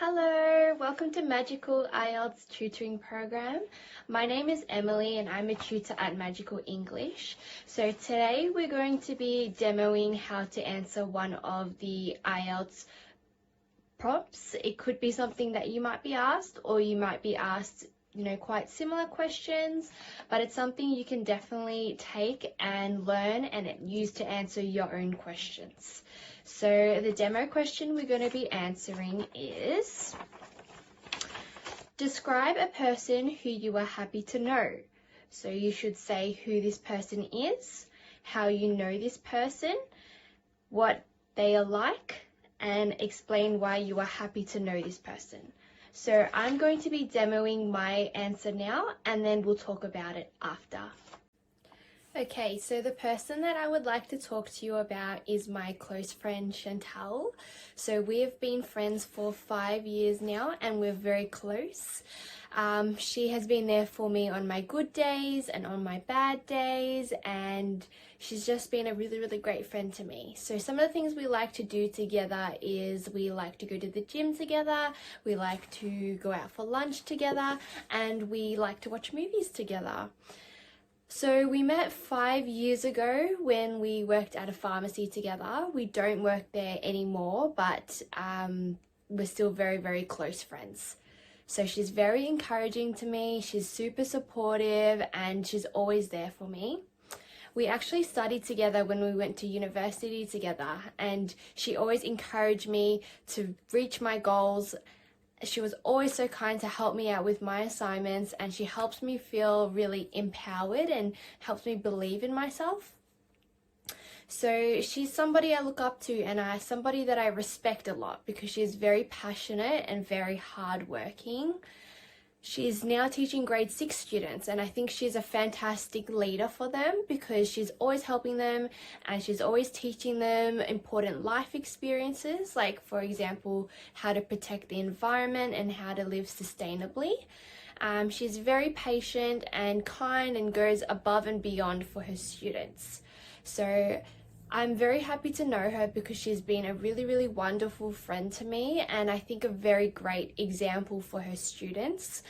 Hello, welcome to Magical IELTS Tutoring Program. My name is Emily and I'm a tutor at Magical English. So today we're going to be demoing how to answer one of the IELTS prompts. It could be something that you might be asked, or you might be asked quite similar questions, but it's something you can definitely take and learn and use to answer your own questions. So the demo question we're going to be answering is, describe a person who you are happy to know. So you should say who this person is, how you know this person, what they are like, and explain why you are happy to know this person. So I'm going to be demoing my answer now, and then we'll talk about it after. Okay, so the person that I would like to talk to you about is my close friend Chantal. So we have been friends for 5 years now, and we're very close. She has been there for me on my good days and on my bad days, and she's just been a really great friend to me. So some of the things we like to do together is we like to go to the gym together, we like to go out for lunch together, and we like to watch movies together. So we met 5 years ago when we worked at a pharmacy together. We don't work there anymore, but we're still very close friends. So she's very encouraging to me, she's super supportive, and she's always there for me. We actually studied together when we went to university together, and she always encouraged me to reach my goals. She was always so kind to help me out with my assignments, and she helps me feel really empowered and helps me believe in myself. So she's somebody I look up to, and somebody that I respect a lot because she's very passionate and very hardworking. She's now teaching grade 6 students, and I think she's a fantastic leader for them because she's always helping them and she's always teaching them important life experiences, like for example how to protect the environment and how to live sustainably. She's very patient and kind and goes above and beyond for her students. So I'm very happy to know her because she's been a really wonderful friend to me, and I think a very great example for her students.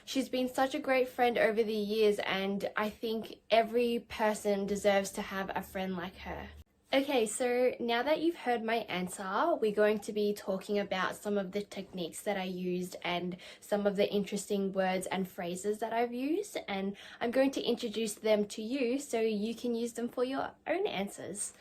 She's been such a great friend over the years, and I think every person deserves to have a friend like her. Okay, so now that you've heard my answer, we're going to be talking about some of the techniques that I used and some of the interesting words and phrases that I've used, and I'm going to introduce them to you so you can use them for your own answers.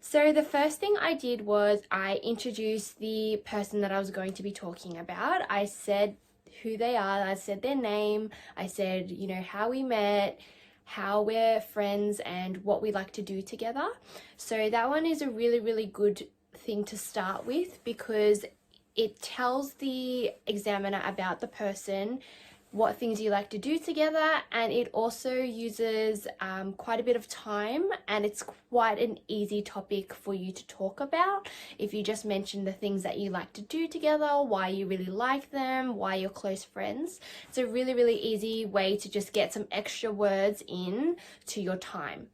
So the first thing I did was I introduced the person that I was going to be talking about. I said who they are, I said their name, I said, how we met, how we're friends, and what we like to do together. So that one is a really good thing to start with because it tells the examiner about the person, what things you like to do together, and it also uses quite a bit of time, and it's quite an easy topic for you to talk about. If you just mention the things that you like to do together, why you really like them, why you're close friends, it's a really easy way to just get some extra words in to your time.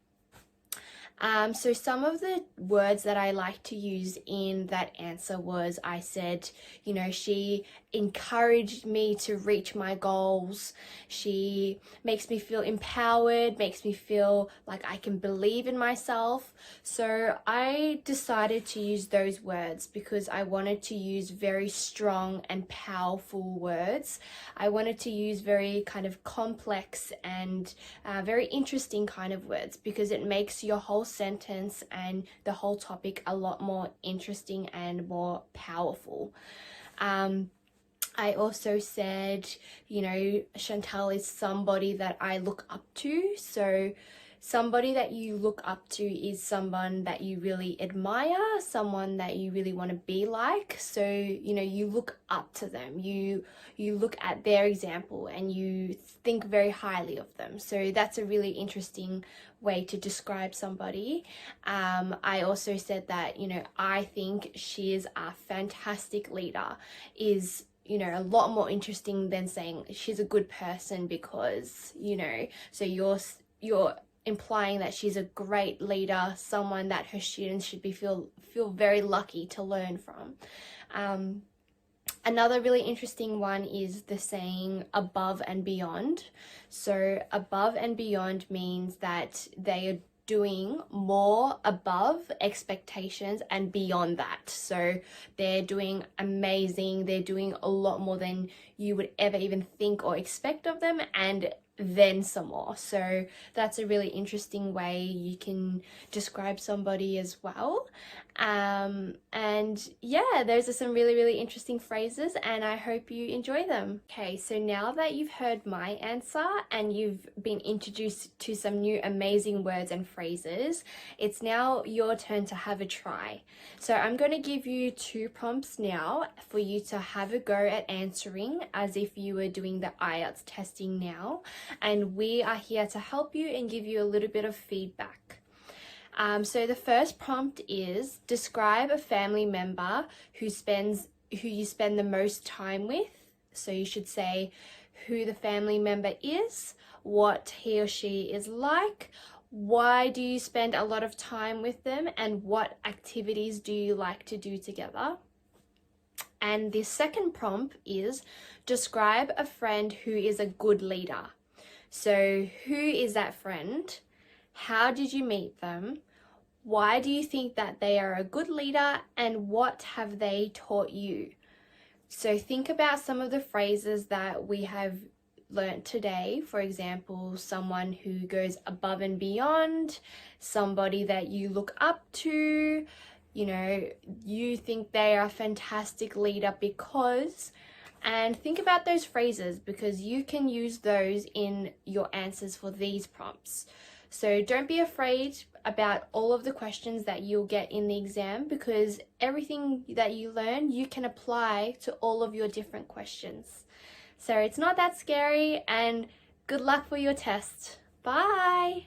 So some of the words that I like to use in that answer was, I said, she encouraged me to reach my goals. She makes me feel empowered, makes me feel like I can believe in myself. So I decided to use those words because I wanted to use very strong and powerful words. I wanted to use very kind of complex and very interesting kind of words because it makes your whole sentence and the whole topic a lot more interesting and more powerful. I also said, Chantal is somebody that I look up to. So somebody that you look up to is someone that you really admire, someone that you really want to be like. So, you look up to them, you look at their example and you think very highly of them. So that's a really interesting way to describe somebody. I also said that, I think she is a fantastic leader is a lot more interesting than saying she's a good person because, so you're implying that she's a great leader, someone that her students should feel very lucky to learn from. Another really interesting one is the saying above and beyond. So above and beyond means that they are doing more above expectations and beyond that. So they're doing amazing, they're doing a lot more than you would ever even think or expect of them, and then some more. So that's a really interesting way you can describe somebody as well. And yeah, those are some really interesting phrases, and I hope you enjoy them. Okay, so now that you've heard my answer and you've been introduced to some new amazing words and phrases, it's now your turn to have a try. So I'm going to give you 2 prompts now for you to have a go at answering as if you were doing the IELTS testing now, and we are here to help you and give you a little bit of feedback. So the first prompt is describe a family member who you spend the most time with. So you should say who the family member is, what he or she is like, why do you spend a lot of time with them, and what activities do you like to do together. And the second prompt is describe a friend who is a good leader. So who is that friend? How did you meet them? Why do you think that they are a good leader, and what have they taught you? So think about some of the phrases that we have learnt today. For example, someone who goes above and beyond, somebody that you look up to, you know, you think they are a fantastic leader because, and think about those phrases because you can use those in your answers for these prompts. So don't be afraid about all of the questions that you'll get in the exam, because everything that you learn you can apply to all of your different questions. So it's not that scary, and good luck for your test. Bye!